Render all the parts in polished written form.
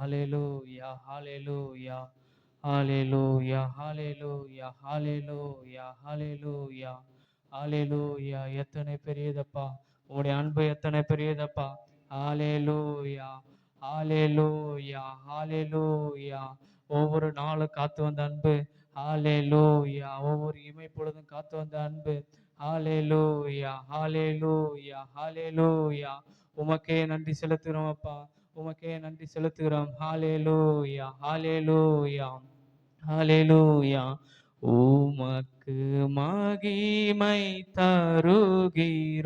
ஹalleluya ஹalleluya ஹalleluya ஹalleluya ஹalleluya ஹalleluya ஹalleluya. எத்தனை பெரியதப்பா உங்களுடைய அன்பு, எத்தனை பெரியதப்பா. ஹalleluya ஹalleluya ஹalleluya. ஒவ்வொரு நாளும் காத்து வந்த அன்பு. ஹalleluya. ஒவ்வொரு இமை பொழுதும் காத்து வந்த அன்பு. ஹalleluya ஹalleluya ஹalleluya. உமக்கே நன்றி செலுத்துகிறோம் அப்பா, உமக்கே நன்றி செலுத்துகிறோம். ஹalleluya ஹalleluya ஹalleluya. உமக்கு மகிமை தருகிறோம்,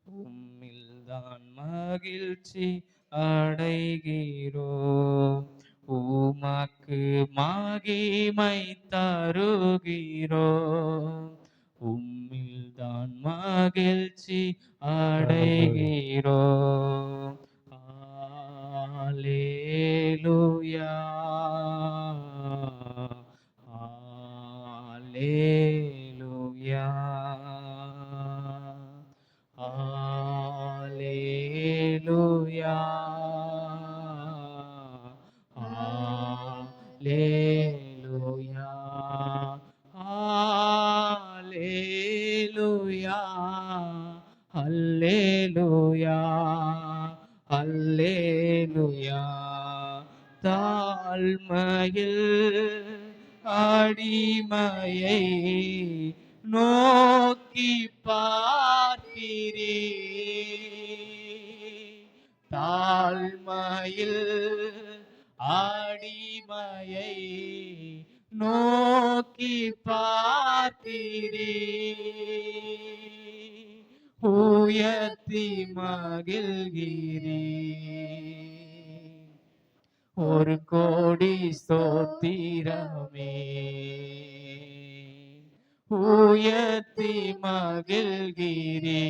உம்மில்தான் மகிழ்ச்சி அடைகிறோம். உமக்கு மகிமை தருகிறோம், உம்மில்தான் மகிழ்ச்சி அடைகிறோம். ஹalleluya ஹalleluya ஹalleluya ஹalleluya ஹalleluya ஹalleluya ஹalleluya. தாழ்மையில் அடிமையை நோக்கி பார்க்கிறே, தாழ்மையில் அடிமையை நோக்கி பார்க்கிறே, உயர்த்தி மகிழ்கிறே. ஒரு கோடி ஸ்தோத்திரமே, உயர்த்தி மகிழ்கிறே.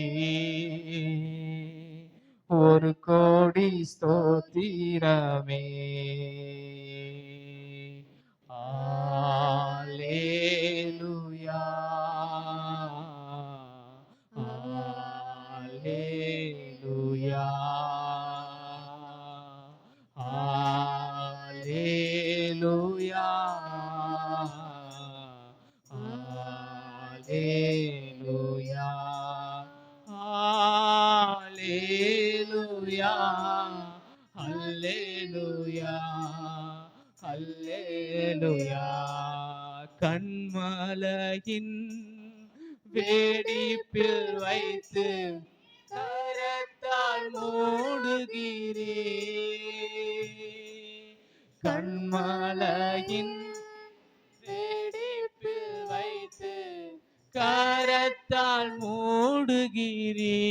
ஒரு கோடி ஸ்தோத்திரமே. ஹalleluya ஹalleluya ஹalleluya ஹalleluya ஹalleluya ஹalleluya ஹalleluya. கண்மலையின் வேடிப்பில் வைத்து கரத்தால் மூடுகிறே, கண்மலையின் வேடிப்பில் வைத்து கரத்தால் மூடுகிறே.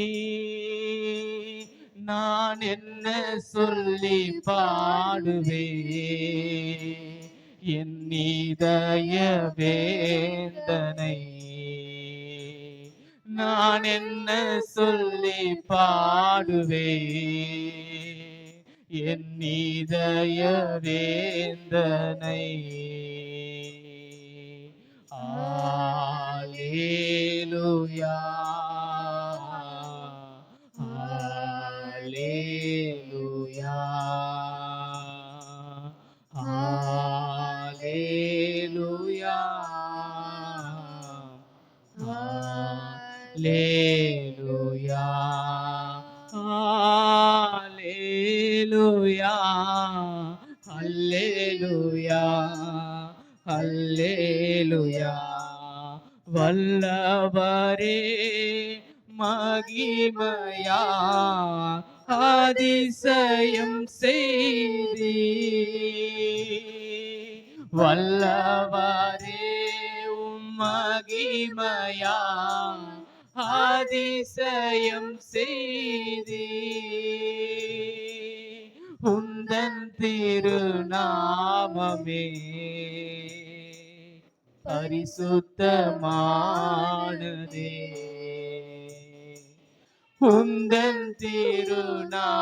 நான் என்ன சொல்லி பாடுவே என் இதய வேதனை, நான் என்ன சொல்லி பாடுவே என் இதய வேதனை. ஹalleluya ஹalleluya ஹalleluya ஹalleluya ஹalleluya ஹalleluya ஹalleluya. வல்லவரே மகிமையா அதிசயம் செய்தி, வல்லவரே மகிமையா அதிசயம் செய்தி, உந்தன் திருநாமமே பரிசுத்தமானதே, உந்தன் திருநாமமே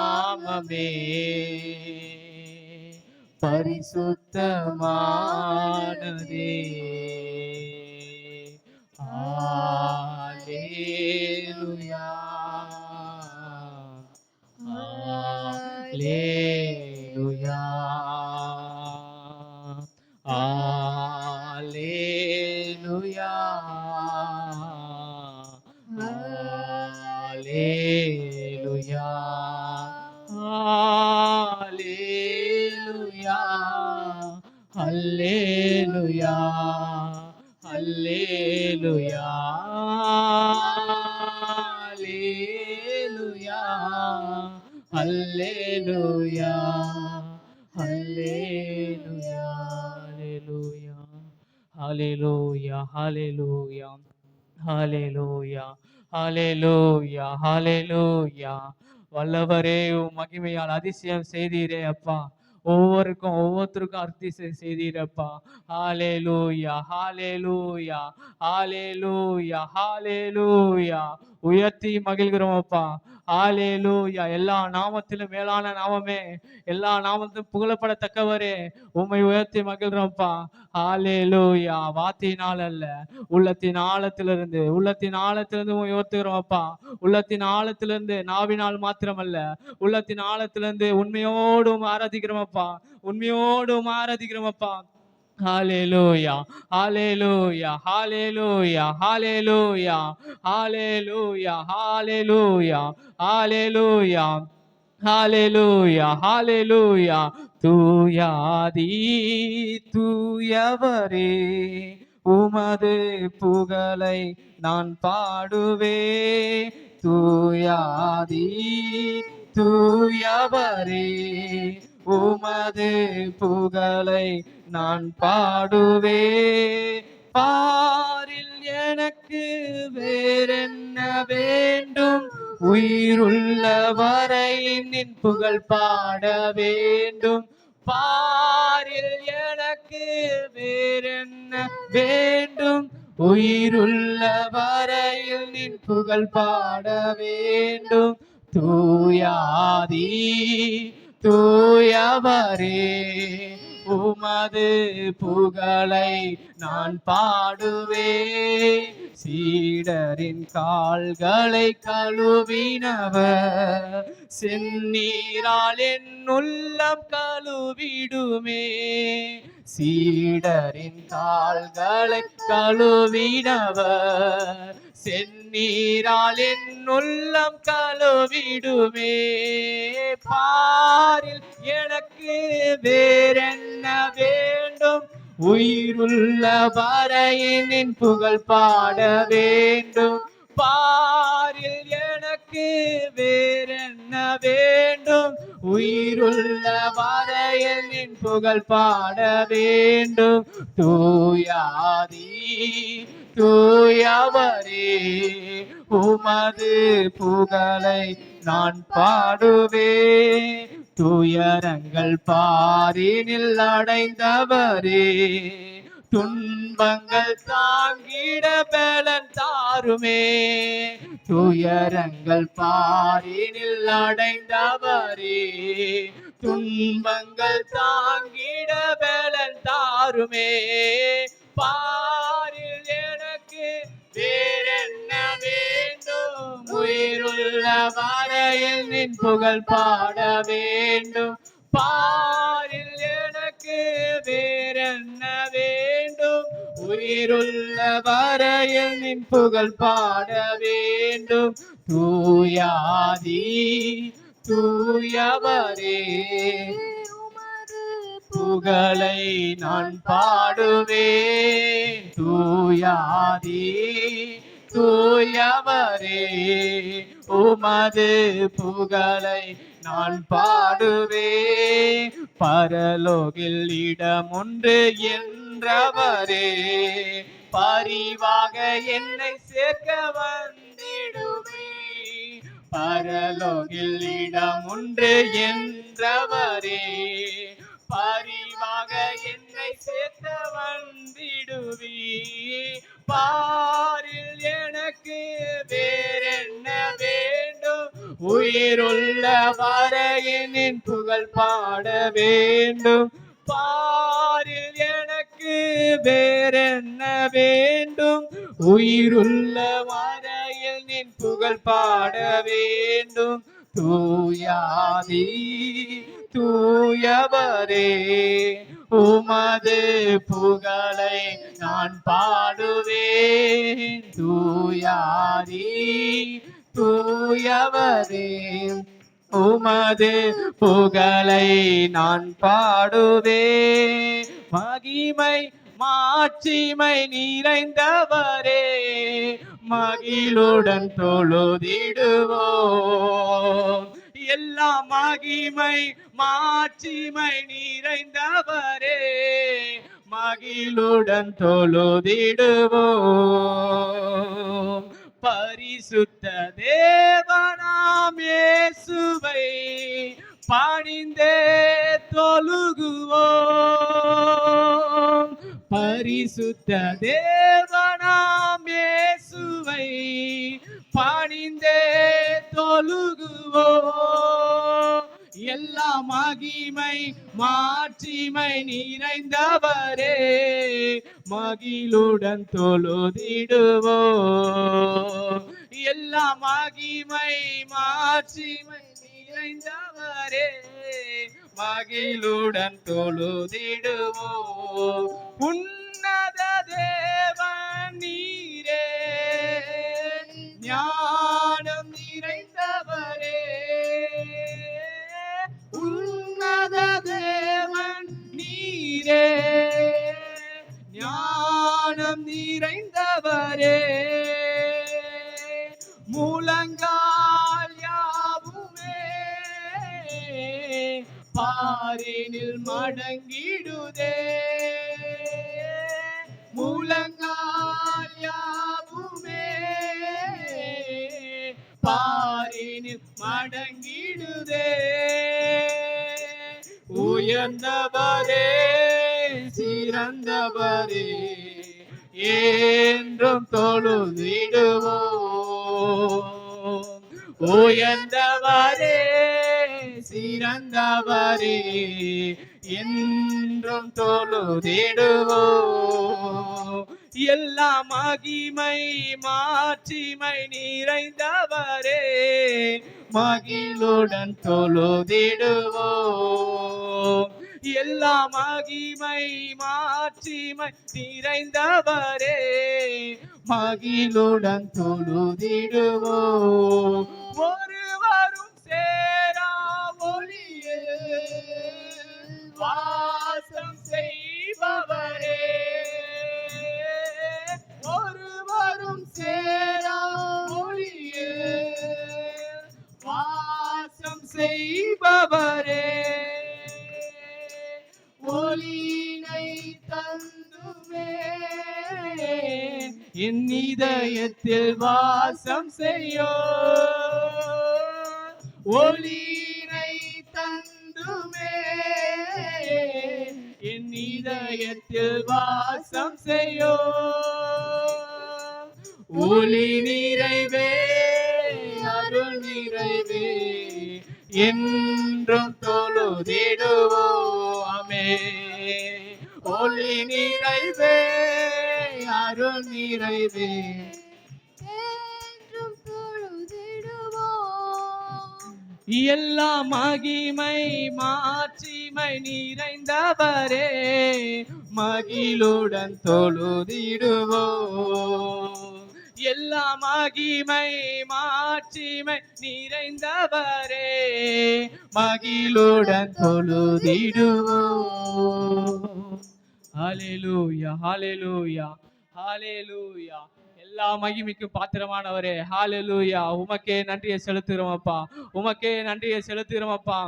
பரிசுத்தமானதே. ஹalleluya ஹalleluya அல்லேலூயா அல்லேலூயா அல்லேலூயா அல்லேலூயா அல்லேலூயா அல்லேலூயா ஹalleluya ஹalleluya ஹalleluya ஹalleluya வல்லவரே உம் மகிமையால் அதிசயம் செய்தீரே அப்பா. ஒவ்வொருத்தருக்கும் அதிசயம் செய்தீரப்பா. ஹalleluya ஹalleluya ஹalleluya ஹalleluya உயர்த்தி மகிழ்கிறோம் அப்பா. ஹalleluya எல்லா நாமத்திலும் மேலான நாமமே, எல்லா நாமத்திலும் புகழப்படத்தக்கவரே, உம்மை உயர்த்தி மகிழ்கிறோம்ப்பா. ஹalleluya வார்த்தையினால் அல்ல, உள்ளத்தின் ஆழத்திலிருந்து உயர்த்துகிறோம் அப்பா. உள்ளத்தின் ஆழத்திலிருந்து, நாவினால் மாத்திரமல்ல, உள்ளத்தின் ஆழத்திலிருந்து உண்மையோடும் ஆராதிக்கிறோம் அப்பா. உண்மையோடும் ஆராதிக்கிறோம் அப்பா. ஹalleluya ஹalleluya ஹalleluya ஹalleluya ஹalleluya ஹalleluya ஹalleluya ஹalleluya ஹalleluya தூயாதி தூயவரே உமது புகழை நான் பாடுவே. தூயாதி தூயவரே உமது புகழை நான் பாடுவே. பாரில் எனக்கு வேறென்ன வேண்டும், உயிருள்ள வரை நின் புகழ் பாட வேண்டும். பாரில் எனக்கு வேறென்ன வேண்டும், உயிருள்ள வரையில் நின் புகழ் பாட வேண்டும். தூயாதி தூயவரே உமது புகழை நான் பாடுவே. சீடரின் கால்களை கழுவினவர் செந்நீரால் என் உள்ளம் கழுவிடுமே. சீடரின் கால்களை கழுவினவர் செந்நீரால் என் உள்ளம் கழுவிடுமே. பாரில் எனக்கு வேறென்ன வேண்டும், உயிருள்ள வரையின் புகழ் பாட வேண்டும். பாரில் எனக்கு வேறென்ன வேண்டும், உயிருள்ள வரையின் புகழ் பாட வேண்டும். தூயாதி தூயவரே உமது புகழை நான் பாடுவேன். துயரங்கள் பாரினில் அடைந்தவரே துன்பங்கள் தாங்கிட பலன் தாருமே. துயரங்கள் பாரினில் அடைந்தவரே துன்பங்கள் தாங்கிட பலன் தாருமே. பாரில் எனக்கு வேறென்ன வேண்டும், உயிருள்ள வரையில் நின் புகழ் பாட வேண்டும். பாரில் எனக்கு வேறென்ன வேண்டும், உயிருள்ள வரையில் நின் புகழ் பாட வேண்டும். தூயாதி தூயவரே புகழை நான் பாடுவேன். தூயாதி தூயவரே உமது புகழை நான் பாடுவேன். பரலோகில் இடம் ஒன்று என்றவரே பரிவாக என்னை சேர்க்க வந்திடுவே. பரலோகில் இடம் ஒன்று என்றவரே பரிவாக என்னை சேர்த்த வந்திடுவி. பாரில் எனக்கு வேறென்ன வேண்டும், உயிருள்ள வரையின் புகழ் பாட வேண்டும். பாரில் எனக்கு வேறென்ன வேண்டும், உயிருள்ள வரையில் நின் புகழ் பாட வேண்டும். தூயாதி தூயவரே உமது புகழை நான் பாடுவேன். தூயாதி தூயவரே உமது புகழை நான் பாடுவே. மகிமை மாட்சிமை நிறைந்தவரே, மகிழுடன் தொழுதிடுவோம். எல்லா மகிமை மாட்சிமை நிறைந்தவரே, மகிழுடன் தொழுதிடுவோம். பரிசுத்த தேவனாம் இயேசுவை பணிந்தே தொழுகுவோம். பரிசுத்த தேவனாம் இயேசுவை பணிந்தே தொழுகுவோம். எல்லா மகிமை மாட்சிமை நிறைந்தவரே, மகிழுடன் தொழுதிடுவோம். எல்லா மகிமை மாட்சிமை நிறைந்தவரே, மகிழுடன் தொழுதிடுவோம். உன்னத தேவன் நீரே, ஞானம் நிறைந்தவரே. உன்னத தேவன் நீரே, ஞானம் நிறைந்தவரே. முழங்கால் யாவுமே பாரினில் மடங்கிடுதே. முழங்கால் யாவுமே பாரினில் மடங்கிடுதே. உயர்ந்தவரே சிறந்தவரே, என்றும் தொழுதிடுவோம். உயர்ந்தவரே சிறந்தவரே, என்றும் தொழுதிடுவோம். எல்லா மகிமை மாட்சிமை நிறைந்தவரே, மகிழுடன் தொழுதிடுவோம். எல்லா மகிமை மாட்சிமை நிறைந்தவரே, மகிழுடன் தொழுதிடுவோம். ஒருவரும் சேரா ஒளியில் வாசம் செய்பவரே, ஒருவரும் சேரா ஒளியில் வாசம் செய்பவரே. ஒளியினை தந்துமே என் இதயத்தில் வாசம் செய்யோ. ஒளியினை தந்துமே என் இதயத்தில் வாசம் செய்யோ. ஒளி நிறைவே அருள் நிறைவே, என்றும் தொழுதிடுவோமே. ஒளி நிறைவே அருள் நிறைவே, என்றும் தொழுதிடுவோம். எல்லா மகிமை மாட்சிமை நிறைந்தவரே, மகிழுடன் தொழுதிடுவோம். எல்லா மகிமை மாட்சிமை நிறைந்தவரே, மகிழுடன் தொழுதிடுவோம். ஹல்லேலூயா ஹல்லேலூயா ஹல்லேலூயா. எல்லா மகிமைக்கும் பாத்திரமானவரே, ஹல்லேலூயா. உமக்கே நன்றியை செலுத்துகிறோம் அப்பா, உமக்கே நன்றியை செலுத்துகிறோம் அப்பா.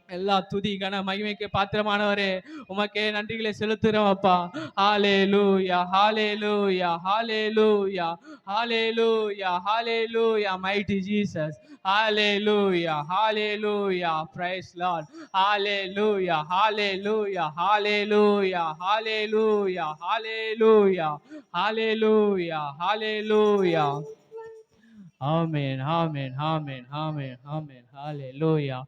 எல்லா துதி கன மகிமைக்கு பாத்திரமானவரே, உமக்கே நன்றிகளை செலுத்துகிறோம் அப்பா. ஹல்லேலூயா ஹல்லேலூயா ஹல்லேலூயா ஹல்லேலூயா ஹல்லேலூயா. mighty Jesus, hallelujah hallelujah, praise Lord, hallelujah hallelujah hallelujah hallelujah hallelujah hallelujah hallelujah. Amen amen amen amen amen, hallelujah.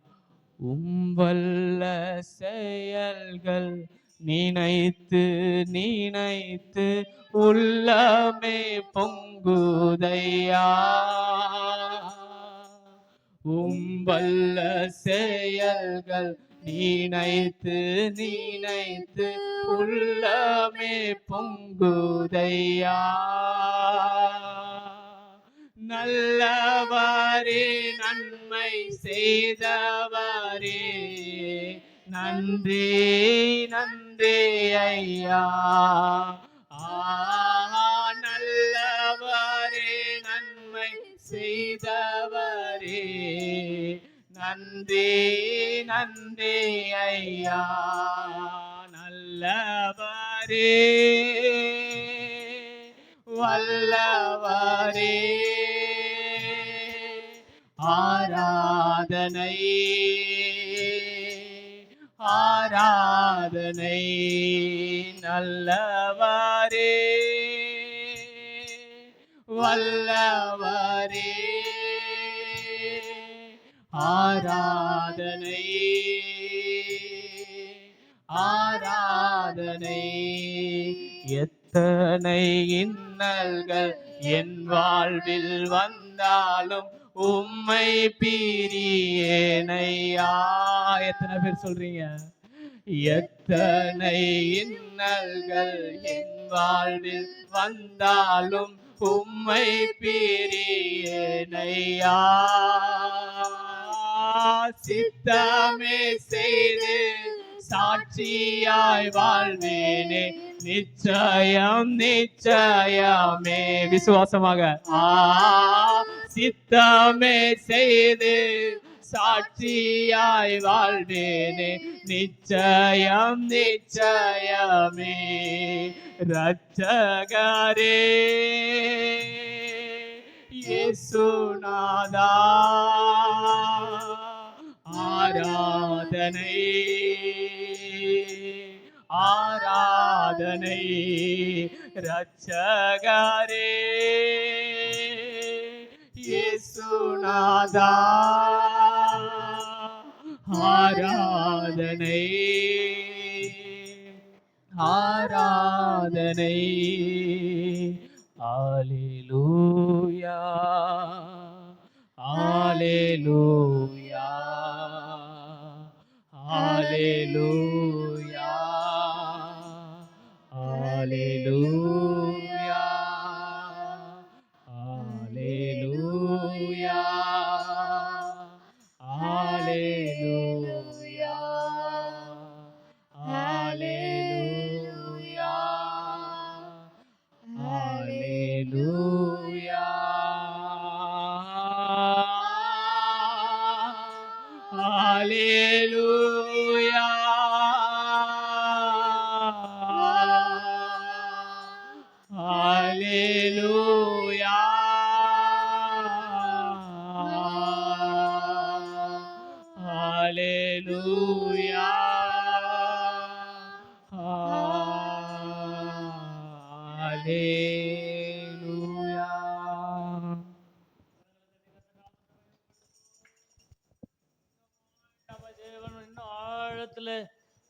உம்வல்ல செயல்கள் நினைத்து நினைத்து உள்ளமே பொங்குதையா. உம்வல்ல செயல்கள் நினைத்து நினைத்து உள்ளமே பொங்குதையா. நல்லவரே நன்மை செய்தவரே நன்றி நன்றி ஐயா. நல்லவரே நன்மை செய்தவரே நன்றி நன்றி ஐயா. நல்லவரே வல்லவரே ஆராதனை ஆராதனை. நல்லவரே வல்லவரே ஆராதனை ஆராதனை. எத்தனை இன்னல்கள் என் வாழ்வில் வந்தாலும் உம்மை பிரியேனையா. எத்தனை பேர் சொல்றீங்க? எத்தனை இன்னல்கள் என் வாழ்வில் வந்தாலும் உம்மை பிரியேனையா. சித்தமே செய்து சாட்சியாய் வாழ்வேனே நிச்சயம் நிச்சயமே. விசுவாசமாக சித்தமே செய்து சாட்சியாய் வாழ்வேனே நிச்சயம் நிச்சயமே. இரட்சகரே இயேசுநாதா ஆராதனை ஆராதனை. இரட்சகரே இயேசுநாதா ஆராதனை ஆராதனை. அல்லேலூயா அல்லேலூயா அல்லேலூயா அல்லேலூயா அல்லேலூயா அல்லேலூயா அல்லேலூயா அல்லேலூயா அல்லேலூயா அல்லேலூயா அல்லேலூயா அல்லேலூயா.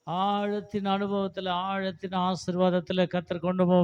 ஆழத்தின் அனுபவத்துல ஆழத்தின் ஆசீர்வாதத்துல கர்த்தர் கொண்டு போக